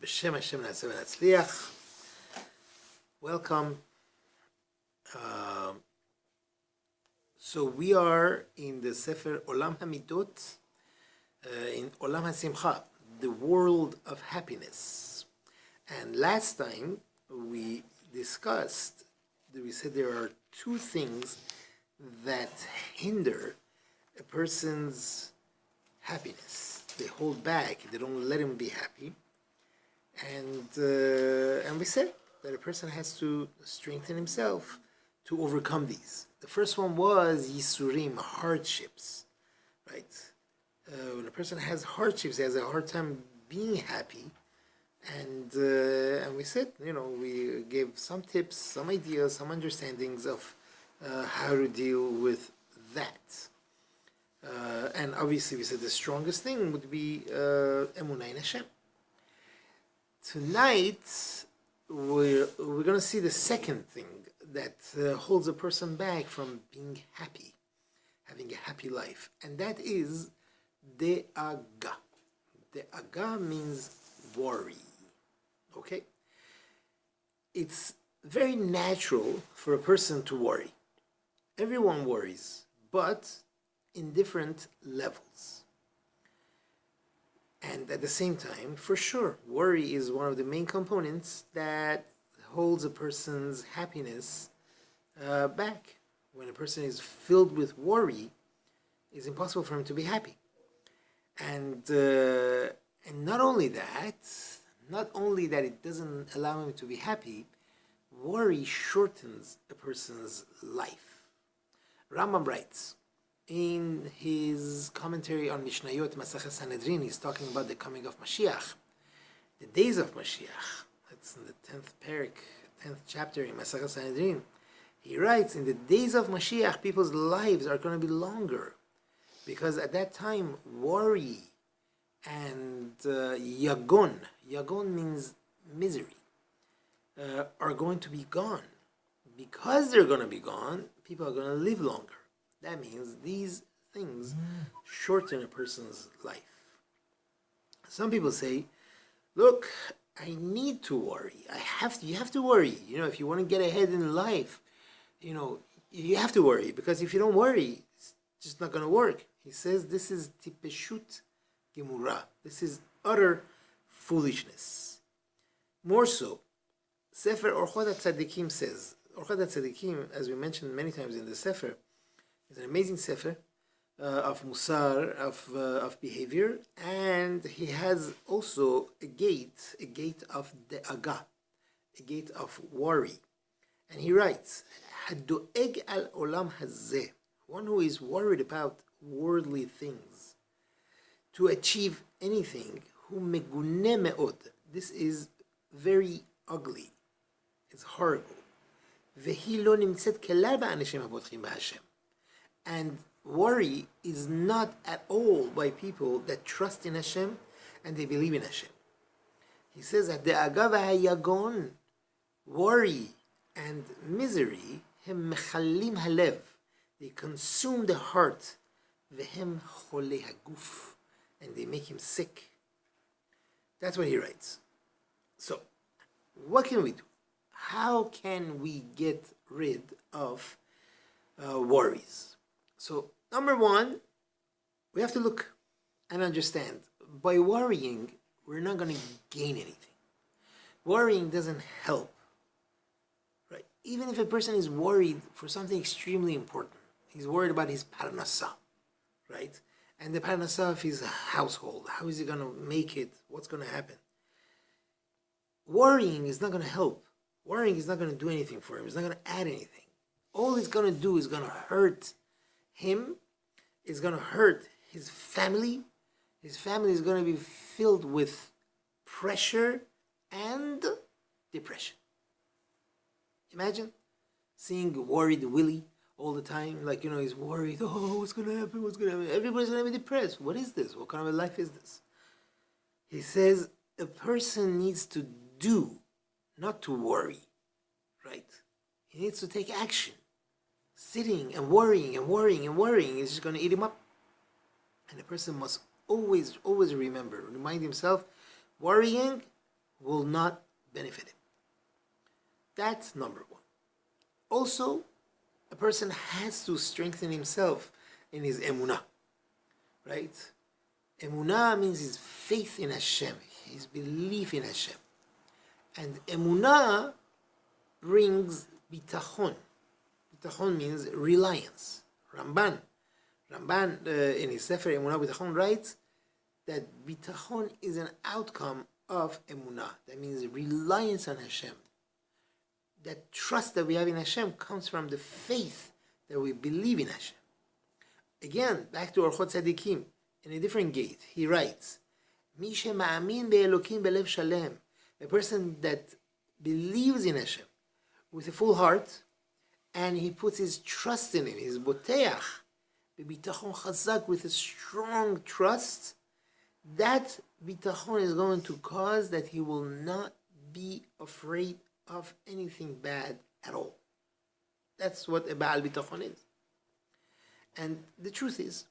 B'Shem Hashem Na'aseh V'Natzliach. Welcome. So we are in the Sefer Olam Hamidot, in Olam HaSimcha, the world of happiness. And last time we said there are two things that hinder a person's happiness. They hold back, they don't let him be happy. And we said that a person has to strengthen himself to overcome these. The first one was Yisurim, hardships, right? When a person has hardships, he has a hard time being happy. And we said, we gave some tips, some ideas, some understandings of how to deal with that. And obviously we said the strongest thing would be Emunah in Hashem. Tonight, we're going to see the second thing that holds a person back from being happy, having a happy life, and that is de'aga. De'aga means worry, okay? It's very natural for a person to worry. Everyone worries, but in different levels. And at the same time, for sure, worry is one of the main components that holds a person's happiness back. When a person is filled with worry, it's impossible for him to be happy. And not only that it doesn't allow him to be happy, worry shortens a person's life. Rambam writes, in his commentary on Mishnayot Masechet Sanhedrin, he's talking about the coming of Mashiach, the days of Mashiach. That's in the 10th parak, 10th chapter in Masechet Sanhedrin. He writes, in the days of Mashiach, people's lives are going to be longer, because at that time, worry and yagon means misery, are going to be gone. Because they're going to be gone, people are going to live longer. That means these things shorten a person's life. Some people say, look, I need to worry. You have to worry. If you want to get ahead in life, you have to worry. Because if you don't worry, it's just not going to work. He says this is tipeshut gemura. This is utter foolishness. More so, Sefer Orchot HaTzadikim says, Orchot HaTzadikim, as we mentioned many times in the Sefer, is an amazing sefer of musar, of behavior, and he has also a gate of de'aga, a gate of worry. And he writes, Hadoeg al olam hazeh, one who is worried about worldly things, to achieve anything, hu megune me'od, this is very ugly, it's horrible. Vehi lo nimtzet kelal ba'anishim habotchim b'Hashem. And worry is not at all by people that trust in Hashem and they believe in Hashem. He says that the agava hayagon, worry and misery, hem mechalim halev, they consume the heart, vehem chole haguf, and they make him sick. That's what he writes. So, what can we do? How can we get rid of worries? So, number one, we have to look and understand. By worrying, we're not going to gain anything. Worrying doesn't help. Right? Even if a person is worried for something extremely important, he's worried about his parnasa, right? And the parnasa of his household. How is he going to make it? What's going to happen? Worrying is not going to help. Worrying is not going to do anything for him. It's not going to add anything. All it's going to do is going to hurt him, is going to hurt his family. His family is going to be filled with pressure and depression. Imagine seeing worried Willie all the time, he's worried, what's going to happen, everybody's going to be depressed. What is this? What kind of a life is this? He says a person needs to do, not to worry, right? He needs to take action. Sitting and worrying is just going to eat him up. And the person must always remind himself, worrying will not benefit him. That's number one. Also, a person has to strengthen himself in his emunah, right? Emunah means his faith in Hashem, his belief in Hashem. And emunah brings bitachon. Bitachon means reliance. Ramban in his Sefer Emunah Bitachon writes that bitachon is an outcome of emunah. That means reliance on Hashem. That trust that we have in Hashem comes from the faith that we believe in Hashem. Again, back to Orchot Tzadikim, in a different gate, he writes, Mi she'ma'amin be'elokim belev shalem, a person that believes in Hashem with a full heart, and he puts his trust in Him, his boteach, b'bitachon chazak, with a strong trust, that bitachon is going to cause that he will not be afraid of anything bad at all. That's what a Baal Bitachon is. And the truth is,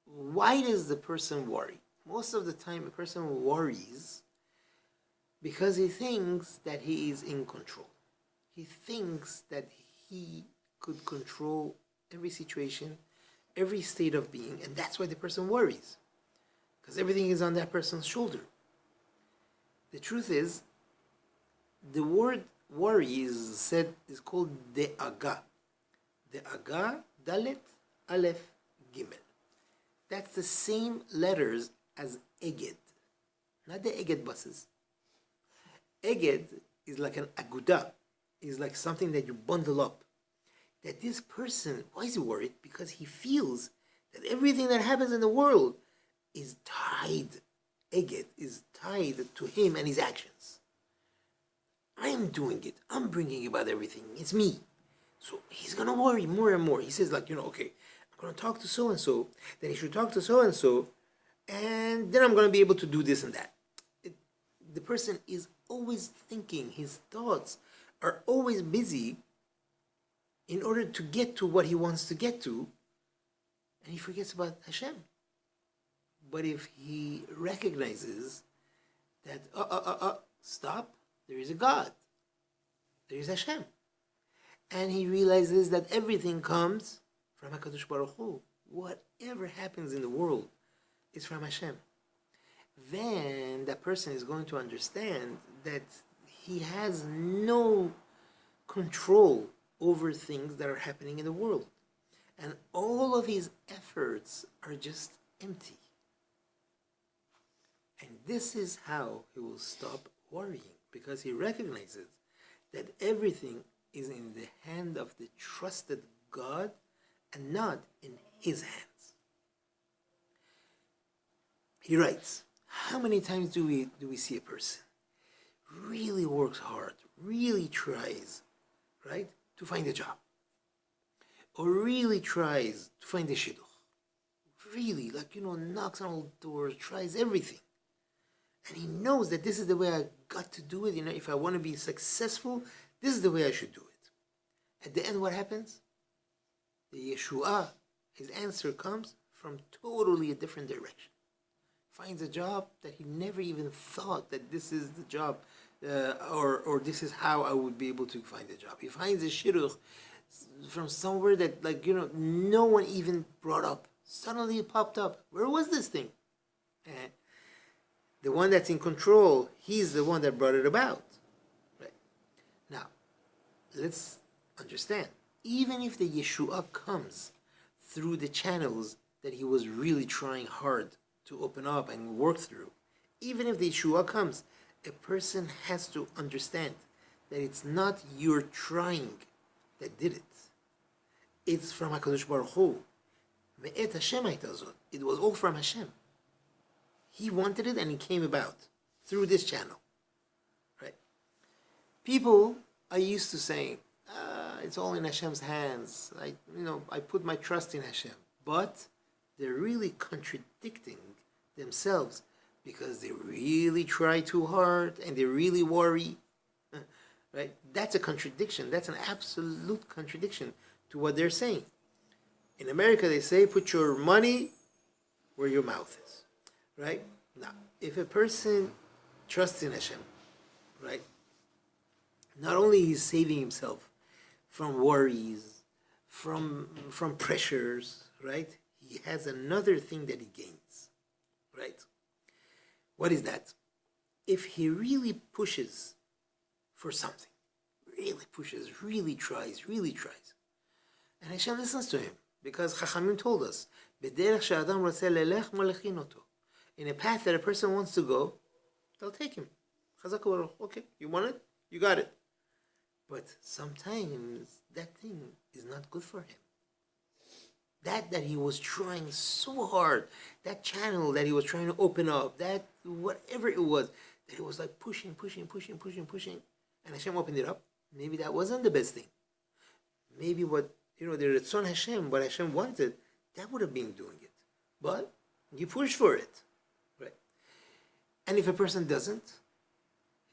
why does the person worry? Most of the time a person worries because he thinks that he is in control. He thinks that he could control every situation, every state of being, and that's why the person worries. Because everything is on that person's shoulder. The truth is, the word worry is called de'aga. De'aga, dalet, aleph, gimel. That's the same letters as eged. Not the eged buses. Eged is like an aguda. Is like something that you bundle up. That this person, why is he worried? Because he feels that everything that happens in the world is tied. Eged is tied to him and his actions. I'm doing it. I'm bringing about everything. It's me. So he's going to worry more and more. He says okay, I'm going to talk to so-and-so. Then he should talk to so-and-so. And then I'm going to be able to do this and that. The person is always thinking. His thoughts are always busy in order to get to what he wants to get to. And he forgets about Hashem. But if he recognizes that, stop, there is a God. There is Hashem. And he realizes that everything comes from HaKadosh Baruch Hu. Whatever happens in the world is from Hashem. Then that person is going to understand that he has no control over things that are happening in the world. And all of his efforts are just empty. And this is how he will stop worrying. Because he recognizes that everything is in the hand of the trusted God and not in his hands. He writes, how many times do we see a person really works hard, really tries, right, to find a job, or really tries to find a shidduch, really, knocks on all doors, tries everything. And he knows that this is the way I got to do it. If I want to be successful, this is the way I should do it. At the end, what happens? The Yeshua, his answer comes from totally a different direction. Finds a job that he never even thought that this is the job, or this is how I would be able to find a job. He finds a shidduch from somewhere that, no one even brought up. Suddenly it popped up. Where was this thing? The one that's in control, he's the one that brought it about. Right. Now, let's understand. Even if the Yeshua comes through the channels that he was really trying hard to open up and work through, even if the Yeshua comes, a person has to understand that it's not your trying that did it. It's from HaKadosh Baruch Hu. Me'et Hashem hayta zot. It was all from Hashem. He wanted it and it came about through this channel. Right? People are used to saying, it's all in Hashem's hands. I put my trust in Hashem. But they're really contradicting themselves because they really try too hard and they really worry. Right? That's a contradiction. That's an absolute contradiction to what they're saying. In America, they say, put your money where your mouth is. Right? Now, if a person trusts in Hashem, right? Not only he's saving himself from worries, from pressures, right? He has another thing that he gains, right? What is that? If he really pushes for something, really pushes, really tries, and Hashem listens to him, because Chachamim told us, "B'derech she'adam rotzeh lelech molechin oto." In a path that a person wants to go, they'll take him. Chazak u'baruch. Okay, you want it? You got it. But sometimes that thing is not good for him. That he was trying so hard, that channel that he was trying to open up, that whatever it was, that it was like pushing, and Hashem opened it up. Maybe that wasn't the best thing. Maybe what, the Ratzon Hashem, what Hashem wanted, that would have been doing it. But you push for it, right? And if a person doesn't,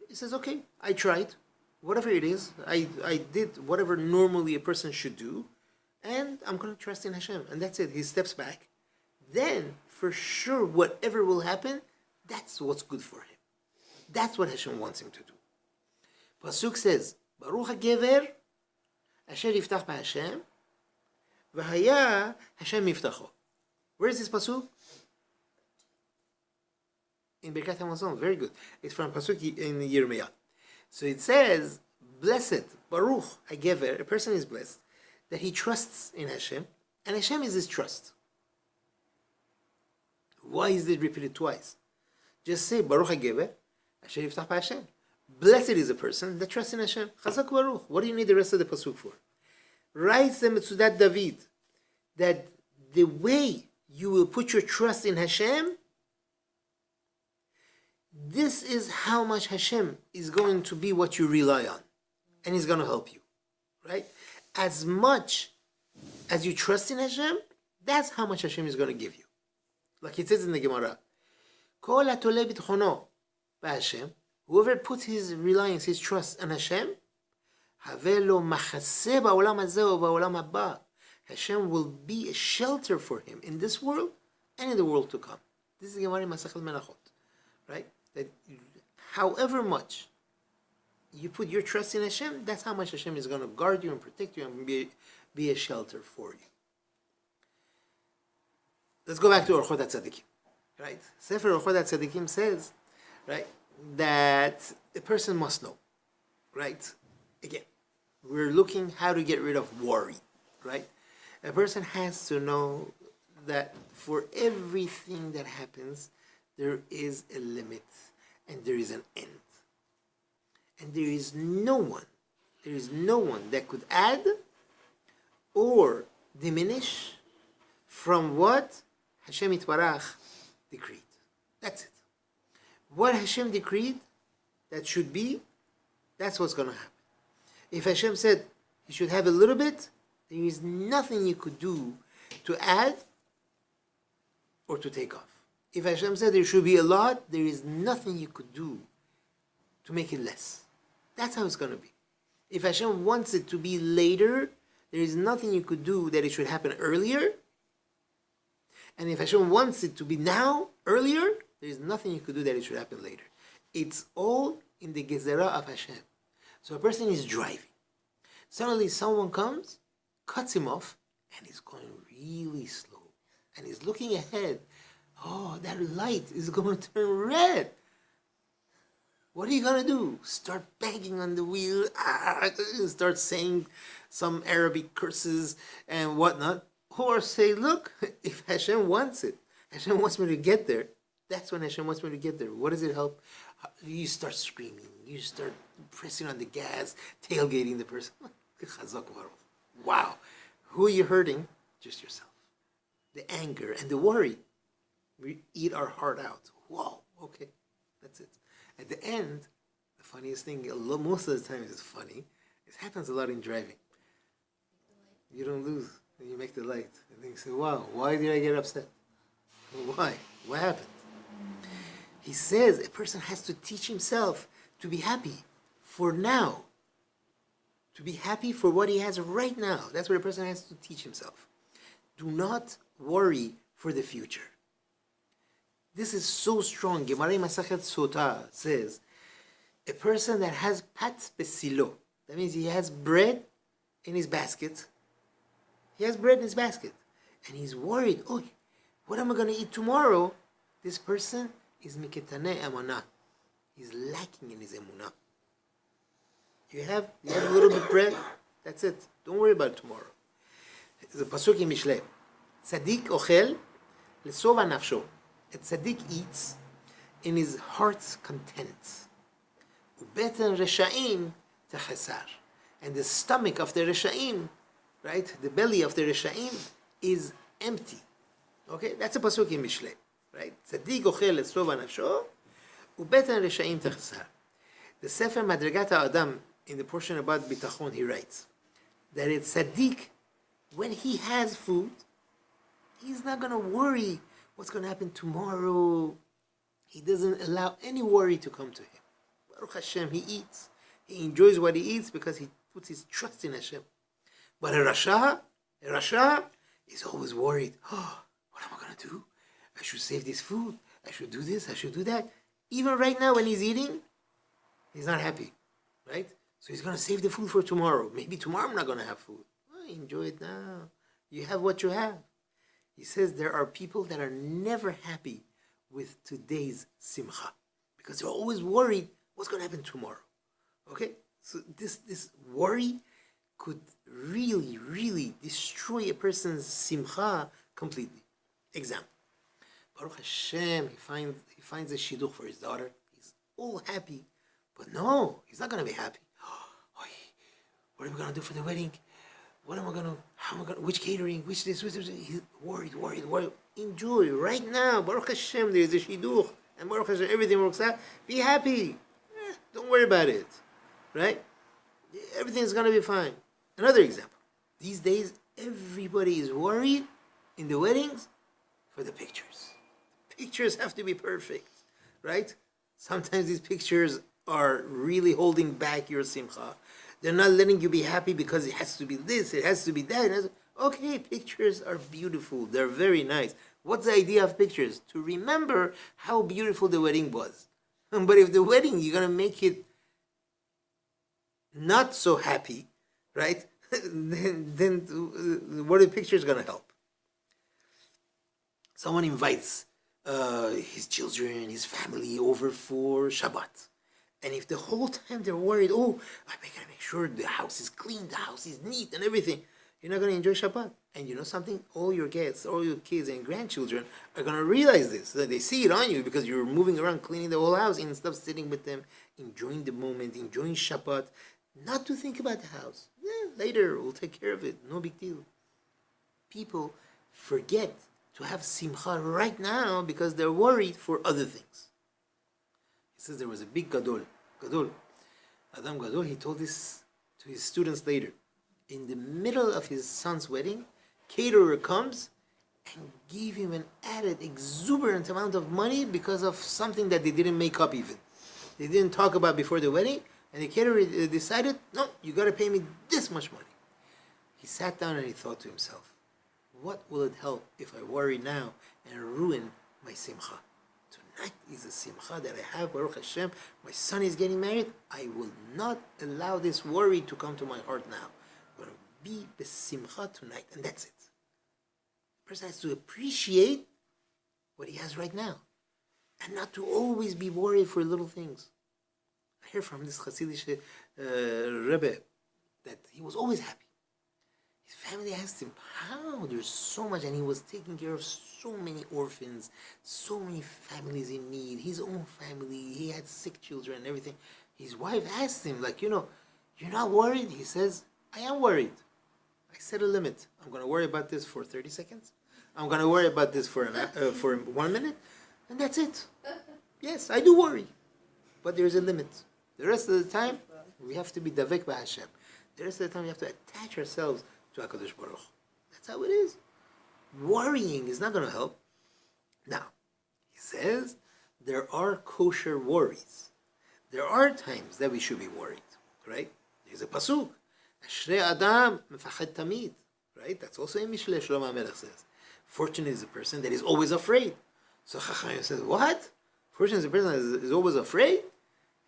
he says, okay, I tried. Whatever it is, I did whatever normally a person should do, and I'm going to trust in Hashem. And that's it. He steps back. Then, for sure, whatever will happen, that's what's good for him. That's what Hashem wants him to do. Pasuk says, Baruch HaGever, Asher Yiftach BaHashem, V'haya Hashem Yiftacho. Where is this Pasuk? In Birkat HaMazon. Very good. It's from Pasuk in Yirmiyah. So it says, blessed, Baruch HaGever, a person is blessed, that he trusts in Hashem, and Hashem is his trust. Why is it repeated twice? Just say, Baruch HaGever, Asher Yiftach BaHashem. Blessed is a person that trusts in Hashem. Chazak Baruch. What do you need the rest of the Pasuk for? Writes the Metzudat David, that the way you will put your trust in Hashem, this is how much Hashem is going to be what you rely on. And He's going to help you. Right? As much as you trust in Hashem, that's how much Hashem is going to give you. Like it says in the Gemara, Kol atole bitchono b'Hashem, whoever puts his reliance, his trust in Hashem, havelo machaseh ba'olam hazeh o ba'olam haba. Hashem will be a shelter for him in this world and in the world to come. This is the Gemara in Masechet Menachot. Right? That however much you put your trust in Hashem, that's how much Hashem is going to guard you and protect you and be a shelter for you. Let's go back to Orchot HaTzadikim. Right? Sefer Orchot HaTzadikim says, right, that a person must know. Right? Again, we're looking how to get rid of worry. Right? A person has to know that for everything that happens, there is a limit and there is an end. And there is no one that could add or diminish from what Hashem Yitbarach decreed. That's it. What Hashem decreed, that should be, that's what's going to happen. If Hashem said you should have a little bit, there is nothing you could do to add or to take off. If Hashem said there should be a lot, there is nothing you could do to make it less. That's how it's going to be. If Hashem wants it to be later, there is nothing you could do that it should happen earlier. And if Hashem wants it to be now, earlier, there is nothing you could do that it should happen later. It's all in the gezerah of Hashem. So a person is driving. Suddenly someone comes, cuts him off, and he's going really slow. And he's looking ahead. Oh, that light is going to turn red. What are you going to do? Start banging on the wheel, start saying some Arabic curses and whatnot. Or say, look, if Hashem wants it, Hashem wants me to get there, that's when Hashem wants me to get there. What does it help? You start screaming. You start pressing on the gas, tailgating the person. Wow. Who are you hurting? Just yourself. The anger and the worry. We eat our heart out. Whoa, okay, that's it. At the end, the funniest thing, most of the time it's funny, it happens a lot in driving. You don't lose, and you make the light. And then you say, wow, why did I get upset? Why? What happened? He says a person has to teach himself to be happy for now. To be happy for what he has right now. That's what a person has to teach himself. Do not worry for the future. This is so strong. Gemara Masachet Sota says, a person that has pat besilo, that means he has bread in his basket. He has bread in his basket. And he's worried, oh, what am I going to eat tomorrow? This person is miketane emunah. He's lacking in his emunah. You have a little bit of bread, that's it. Don't worry about it tomorrow. The pasuk in Mishlei. Tzaddik ochel lesova nafsho. A tzaddik eats in his heart's content. Ubeten reshaim techesar. And the stomach of the reshaim, right, the belly of the reshaim is empty. Okay, that's a pasuk in Mishlei, right? Tzaddik ochel lesova nafsho. Ubeten reshaim techesar. The Sefer Madrigat Adam, in the portion about bitachon, he writes that it's tzaddik, when he has food, he's not going to worry what's going to happen tomorrow. He doesn't allow any worry to come to him. Baruch Hashem, he eats. He enjoys what he eats because he puts his trust in Hashem. But a Rasha is always worried. Oh, what am I going to do? I should save this food. I should do this. I should do that. Even right now when he's eating, he's not happy, right? So he's going to save the food for tomorrow. Maybe tomorrow I'm not going to have food. Oh, enjoy it now. You have what you have. He says there are people that are never happy with today's simcha because they're always worried what's going to happen tomorrow. Okay? So this worry could really, really destroy a person's simcha completely. Example. Baruch Hashem, he finds a shidduch for his daughter. He's all happy. But no, he's not going to be happy. What are we going to do for the wedding? What am I going to, how am I going to, which catering, which this, he's worried. Enjoy right now. Baruch Hashem, there is a shidduch. And Baruch Hashem, everything works out. Be happy. Don't worry about it. Right? Everything's going to be fine. Another example. These days, everybody is worried in the weddings for the pictures. Pictures have to be perfect. Right? Sometimes these pictures are really holding back your simcha. They're not letting you be happy because it has to be this, it has to be that. Okay, pictures are beautiful. They're very nice. What's the idea of pictures? To remember how beautiful the wedding was. But if the wedding, you're going to make it not so happy, right? then what are the pictures going to help? Someone invites his children, his family over for Shabbat. And if the whole time they're worried, oh, I gotta make sure the house is clean, the house is neat and everything, you're not going to enjoy Shabbat. And you know something? All your guests, all your kids and grandchildren are going to realize this. So they see it on you because you're moving around cleaning the whole house instead of sitting with them, enjoying the moment, enjoying Shabbat, not to think about the house. Yeah, later, we'll take care of it. No big deal. People forget to have simcha right now because they're worried for other things. He says there was a big Adam Gadol, he told this to his students later. In the middle of his son's wedding, caterer comes and gave him an added exuberant amount of money because of something that they didn't make up even. They didn't talk about before the wedding, and the caterer decided, no, you got to pay me this much money. He sat down and he thought to himself, what will it help if I worry now and ruin my simcha? Tonight is a simcha that I have, Baruch Hashem. My son is getting married. I will not allow this worry to come to my heart now. I'm going to be besimcha tonight, and that's it. The person has to appreciate what he has right now, and not to always be worried for little things. I hear from this Hasidic Rebbe that he was always happy. His family asked him, how? There's so much, and he was taking care of so many orphans, so many families in need, his own family, he had sick children and everything. His wife asked him, you're not worried? He says, I am worried. I set a limit. I'm going to worry about this for 30 seconds. I'm going to worry about this for 1 minute, and that's it. Yes, I do worry, but there's a limit. The rest of the time, we have to be davek b'Hashem. The rest of the time, we have to attach ourselves to HaKadosh Baruch. That's how it is. Worrying is not going to help. Now, he says there are kosher worries. There are times that we should be worried, right? There's a pasuk. Ashrei Adam mefached tamid, right? That's also in Mishlei. Shlomo HaMelech says, fortunate is a person that is always afraid. So Chachamim says, what? Person is always afraid?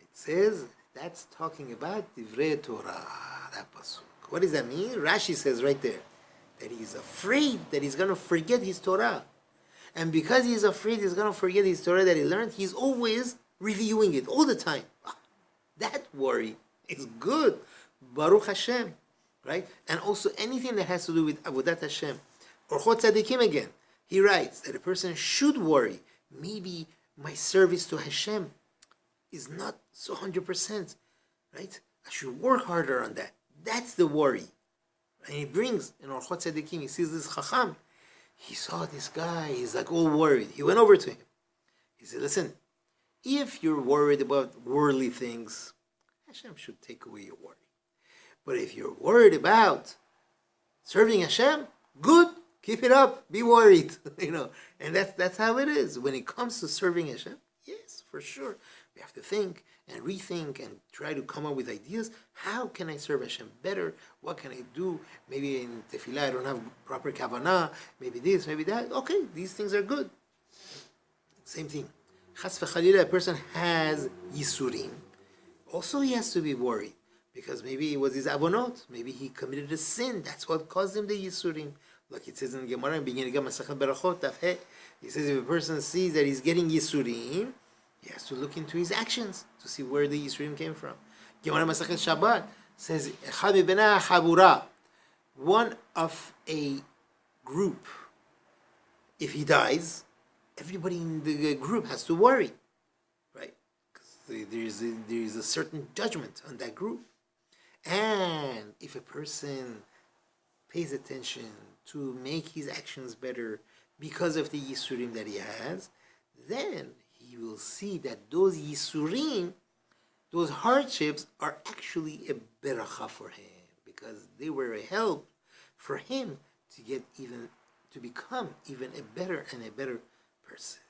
It says, that's talking about Divrei Torah, that pasuk. What does that mean? Rashi says right there, that he's afraid that he's going to forget his Torah. And because he's afraid he's going to forget his Torah that he learned, he's always reviewing it all the time. That worry is good. Baruch Hashem. Right? And also anything that has to do with Avodat Hashem. Or Chot Tzadikim again. He writes that a person should worry. Maybe my service to Hashem is not so 100%. Right? I should work harder on that. That's the worry. And he brings in Orchot Tzadikim, he sees this Chacham. He saw this guy, he's like all worried. He went over to him. He said, listen, if you're worried about worldly things, Hashem should take away your worry. But if you're worried about serving Hashem, good, keep it up, be worried. And that's how it is. When it comes to serving Hashem, yes, for sure. We have to think and rethink and try to come up with ideas. How can I serve Hashem better? What can I do? Maybe in tefillah I don't have proper kavanah. Maybe this, maybe that. Okay, these things are good. Same thing. Chas v'chalila, a person has yisurim. Also he has to be worried. Because maybe it was his avonot. Maybe he committed a sin. That's what caused him the yisurim. Like it says in Gemara, in beginning of Masachet Berachot, Taf He, he says if a person sees that he's getting yisurim, he has to look into his actions to see where the yisurim came from. Gemara Masachet Shabbat says, Echad mibnei habura, one of a group, if he dies, everybody in the group has to worry, right? Because there is a certain judgment on that group. And if a person pays attention to make his actions better because of the yisurim that he has, then he will see that those yisurim, those hardships, are actually a beracha for him, because they were a help for him to become even a better and a better person.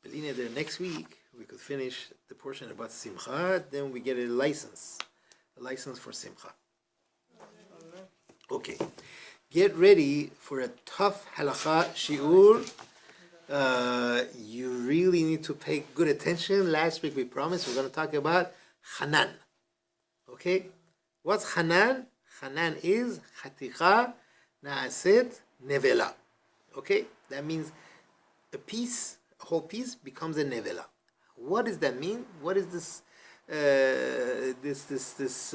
Belina, there next week we could finish the portion about Simcha, then we get a license for Simcha. Okay, get ready for a tough halakha shiur. You really need to pay good attention. Last week we promised we're going to talk about Hanan. Okay, what's Hanan? Hanan is Chaticha Naaset Nevela. Okay, that means a whole piece becomes a nevela. What does that mean? What is this? This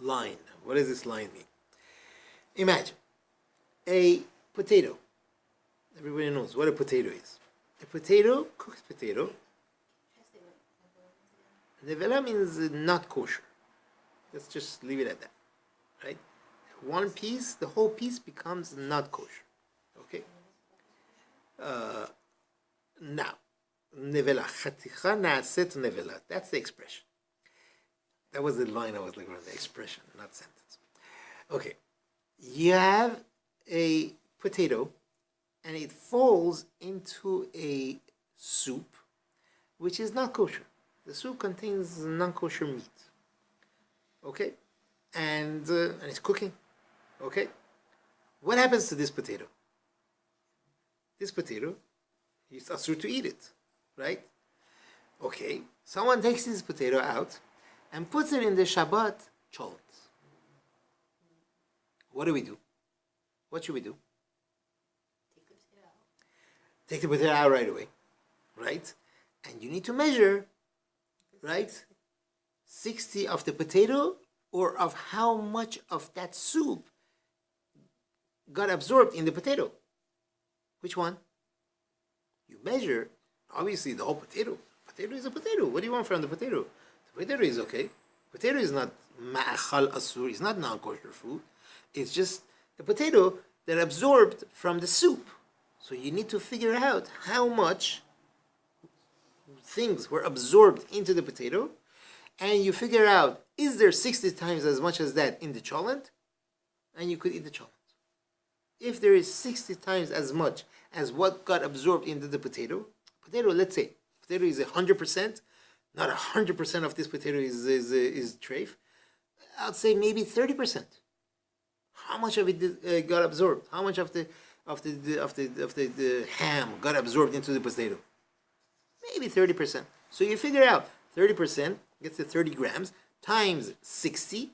line. What does this line mean? Imagine a potato. Everybody knows what a potato is. A potato, cooked potato. Nevela means not kosher. Let's just leave it at that, right? One piece, the whole piece becomes not kosher. Okay. Now, nevela, chaticha naaset nevela. That's the expression. That was the line I was looking for, the expression, not sentence. Okay. You have a potato, and it falls into a soup, which is not kosher. The soup contains non-kosher meat. Okay? And it's cooking. Okay? What happens to this potato? This potato, it's asur to eat it, right? Okay, someone takes this potato out and puts it in the Shabbat cholent. What do? What should we do? Take the potato out right away, right? And you need to measure, right? 60 of the potato, or of how much of that soup got absorbed in the potato. Which one? You measure, obviously, the whole potato. Potato is a potato. What do you want from the potato? The potato is okay. Potato is not ma'achal asur. It's not non-kosher food. It's just a potato that absorbed from the soup. So you need to figure out how much things were absorbed into the potato, and you figure out, is there 60 times as much as that in the cholent? And you could eat the cholent. If there is 60 times as much as what got absorbed into the potato, let's say, potato is 100%, not 100% of this potato is treif, I'd say maybe 30%. How much of it got absorbed? How much of the ham got absorbed into the potato? Maybe 30%. So you figure out 30% gets to 30 grams times 60,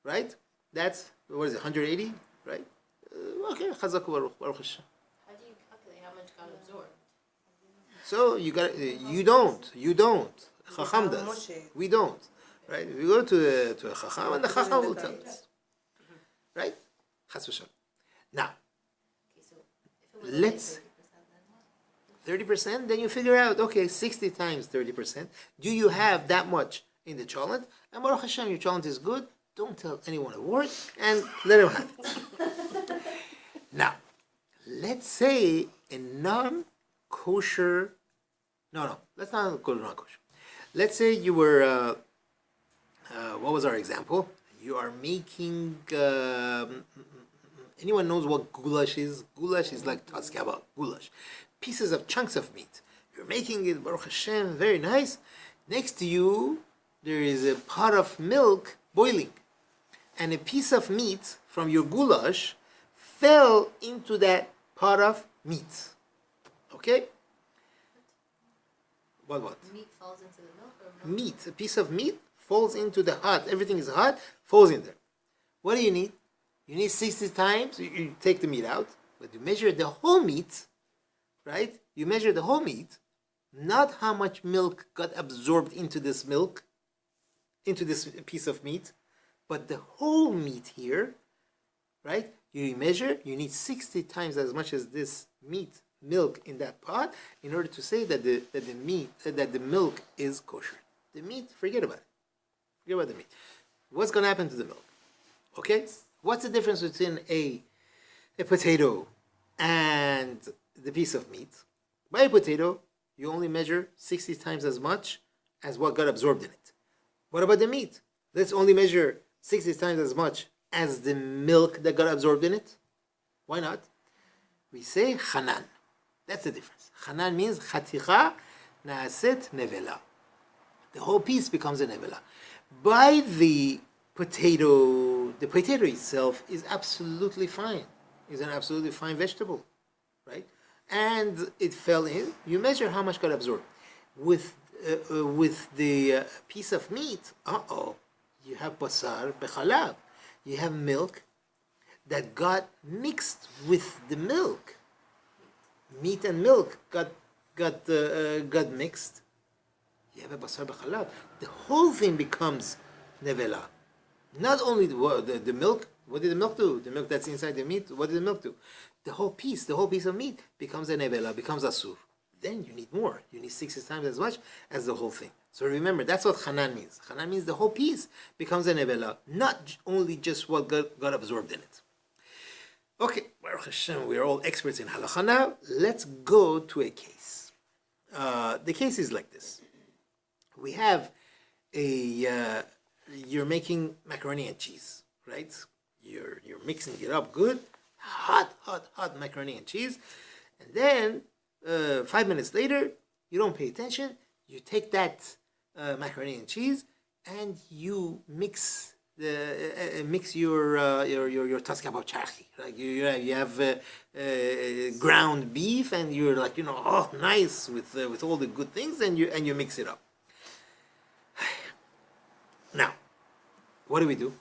right? That's, what is it, 180, right? Okay, Chazak Baruch Hashem. How do you calculate how much got absorbed? So you don't. Chacham does. We don't, right? We go to a Chacham and the Chacham will tell us, right? Chas v'shalom. Now, Okay, so if it was let's 30%, then you figure out, okay, 60 times 30%. Do you have that much in the cholent? And Baruch Hashem, your cholent is good. Don't tell anyone a word and let him have it. Now, let's say a non-kosher, let's not go to non-kosher. Let's say you were, what was our example? You are making, anyone knows what goulash is? Goulash is like taskaba, goulash. Pieces of chunks of meat. You're making it, Baruch Hashem, very nice. Next to you, there is a pot of milk boiling. And a piece of meat from your goulash fell into that pot of meat. Okay? What? meat falls into the milk or milk? Meat. A piece of meat falls into the hot. Everything is hot, falls in there. What do you need? You need 60 times. You take the meat out, but you measure the whole meat, right? You measure the whole meat, not how much milk got absorbed into this milk, into this piece of meat, but the whole meat here, right? You measure, you need 60 times as much as this milk in that pot in order to say that the milk is kosher. The meat, forget about it. Forget about the meat. What's going to happen to the milk? Okay? What's the difference between a potato and the piece of meat? By a potato, you only measure 60 times as much as what got absorbed in it. What about the meat? Let's only measure 60 times as much as the milk that got absorbed in it. Why not? We say chanan. That's the difference. Chanan means chaticha naaset nevela. The whole piece becomes a nevela. By the potato itself is absolutely fine. It's an absolutely fine vegetable, right? And it fell in. You measure how much got absorbed. With the piece of meat, you have basar bechalav. You have milk that got mixed with the milk. Meat and milk got mixed. You have a basar bechalav. The whole thing becomes nevela. Not only the milk. What did the milk do? The milk that's inside the meat. What did the milk do? The whole piece of meat becomes a nevela, becomes asur. Then you need more. You need 60 times as much as the whole thing. So remember, that's what chanan means. Chanan means the whole piece becomes a nevela, not only just what got absorbed in it. Okay, Baruch Hashem, we are all experts in halacha now. Let's go to a case. The case is like this. We have you're making macaroni and cheese, right? You're mixing it up good, hot macaroni and cheese, and then 5 minutes later, you don't pay attention. You take that macaroni and cheese, and you mix your taskabab charchi. Like you have ground beef, and you're like nice with all the good things, and you mix it up. Now, what do?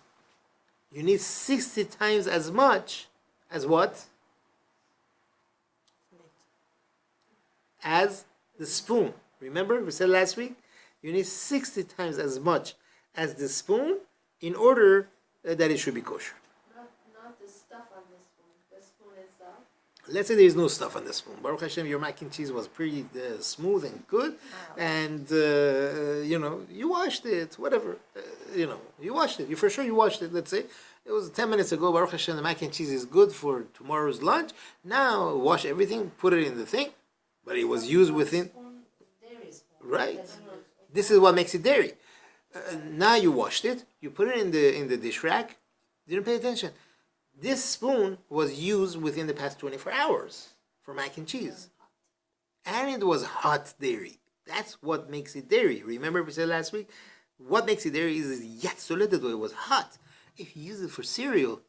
You need 60 times as much as what? As the spoon. Remember, we said last week, you need 60 times as much as the spoon in order that it should be kosher. Not the stuff on the spoon. The spoon itself. Let's say there is no stuff on the spoon. Baruch Hashem, your mac and cheese was pretty smooth and good, and you washed it. Whatever, you washed it. You for sure you washed it. Let's say it was 10 minutes ago. Baruch Hashem, the mac and cheese is good for tomorrow's lunch. Now wash everything, put it in the thing, but it was used within. Right. This is what makes it dairy. Now you washed it. You put it in the dish rack. Didn't pay attention. This spoon was used within the past 24 hours for mac and cheese. And it was hot dairy. That's what makes it dairy. Remember we said last week? What makes it dairy is yet solid, it was hot. If you use it for cereal,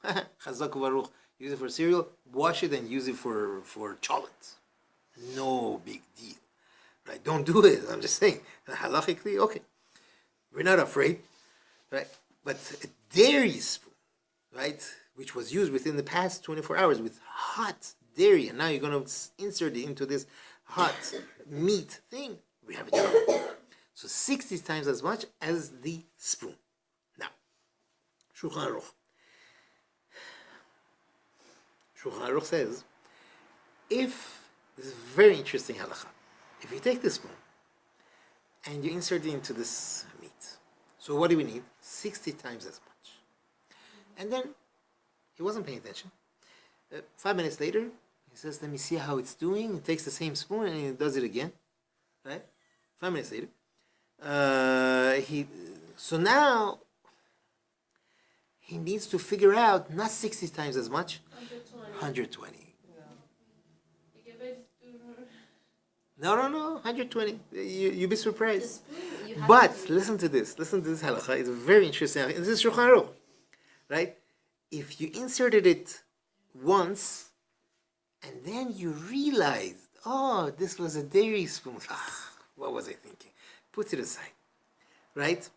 Chazak Baruch, use it for cereal, wash it and use it for cholent. No big deal. Right? Don't do it. I'm just saying. Halachically, okay. We're not afraid. Right? But a dairy spoon, right, which was used within the past 24 hours with hot dairy, and now you're going to insert it into this hot meat thing, we have a trouble. So 60 times as much as the spoon. Now, Shulchan Aruch. Shulchan Aruch says, if, this is very interesting halacha, if you take the spoon and you insert it into this meat, so what do we need? 60 times as much. And then, he wasn't paying attention. 5 minutes later, he says, let me see how it's doing. He takes the same spoon and he does it again. Right? 5 minutes later. So now, he needs to figure out not 60 times as much, 120. No, 120. You'll be surprised. But listen to this halakha. It's very interesting. This is Shulchan Aruch, right? If you inserted it once, and then you realized, oh, this was a dairy spoon. What was I thinking? Put it aside, right?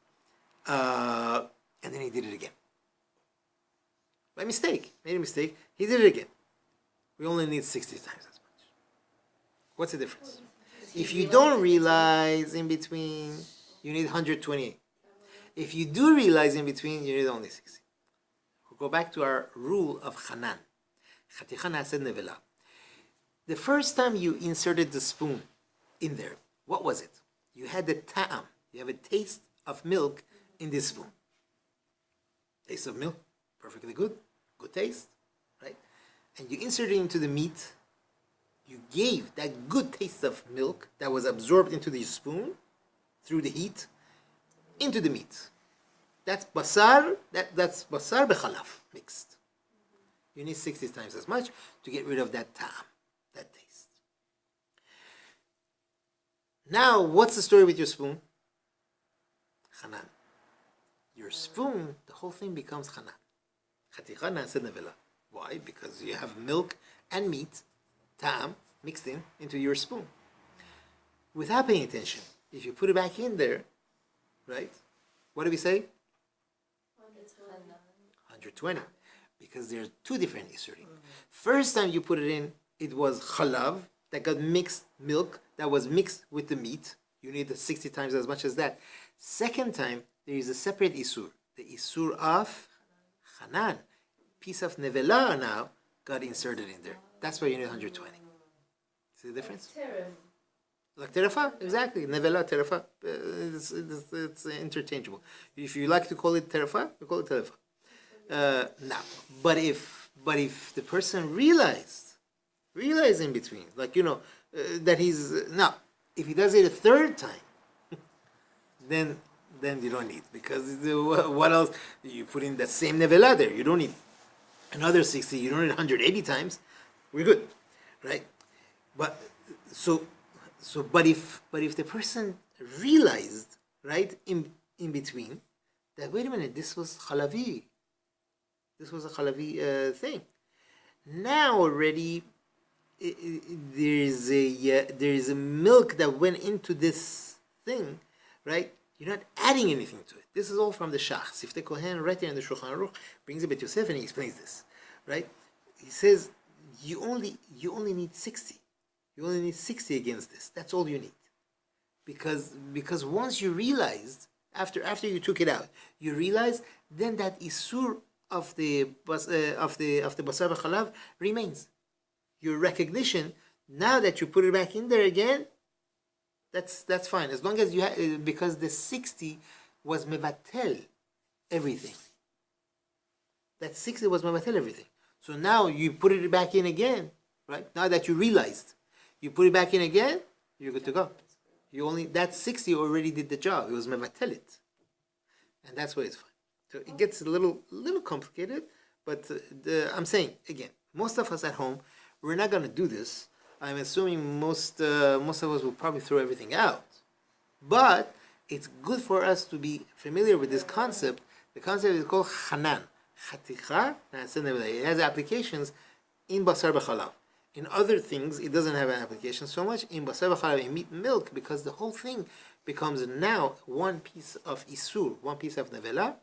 And then he did it again. By mistake. Made a mistake. He did it again. We only need 60 times as much. What's the difference? If you don't realize in between, you need 128. If you do realize in between, you need only 60. We'll go back to our rule of Hanan. Chaticha na'aseh nevela. The first time you inserted the spoon in there, what was it? You had the ta'am. You have a taste of milk in this spoon. Taste of milk, perfectly good. Good taste, right? And you insert it into the meat. You gave that good taste of milk that was absorbed into the spoon through the heat into the meat. That's basar. That's basar bechalaf mixed. You need 60 times as much to get rid of that ta'am, that taste. Now, what's the story with your spoon? Hanan. Your spoon, the whole thing becomes Hanan. Chaticha na'aseh nevela. Why? Because you have milk and meat, ta'am, mixed into your spoon. Without paying attention, if you put it back in there, right? What do we say? 120. Because there are two different inserting. First time you put it in, it was chalav, that got mixed milk, that was mixed with the meat. You need 60 times as much as that. Second time, there is a separate isur. The isur of Hanan. Piece of nevela now got inserted in there. That's why you need 120. See the difference? Like terefa, exactly. Nevela, terefa. It's interchangeable. If you like to call it terefa, you call it terefa. Now, but if the person realized in between, like that he's now, if he does it a third time, then you don't need, because what else? You put in the same nevela there. You don't need another 60. You don't need 180 times. We're good, right? But but if the person realized, right, in between, that wait a minute, this was chalavi. This was a chalavi thing. Now already there is a milk that went into this thing, right? You're not adding anything to it. This is all from the Shach. Siftei Kohen, right there in the Shulchan Aruch, brings it Bet Yosef and he explains this, right? He says you only need 60. You only need 60 against this. That's all you need, because once you realized after you took it out, you realize then that isur of the basar b'chalav remains. Your recognition, now that you put it back in there again, that's fine, as long as you because the 60 was mevatel everything. That 60 was mevatel everything. So now you put it back in again, right? Now that you realized, you put it back in again, you're good to go. That 60 already did the job. It was mevatel it, and that's why it's fine. So it gets a little complicated, but I'm saying again, most of us at home, we're not going to do this. I'm assuming most of us will probably throw everything out, but it's good for us to be familiar with this concept. The concept is called Hanan. Chaticha, it has applications in basar b'chalav. In other things, it doesn't have an application so much. In basar b'chalav, in meat and milk, because the whole thing becomes now one piece of isur, one piece of nevela,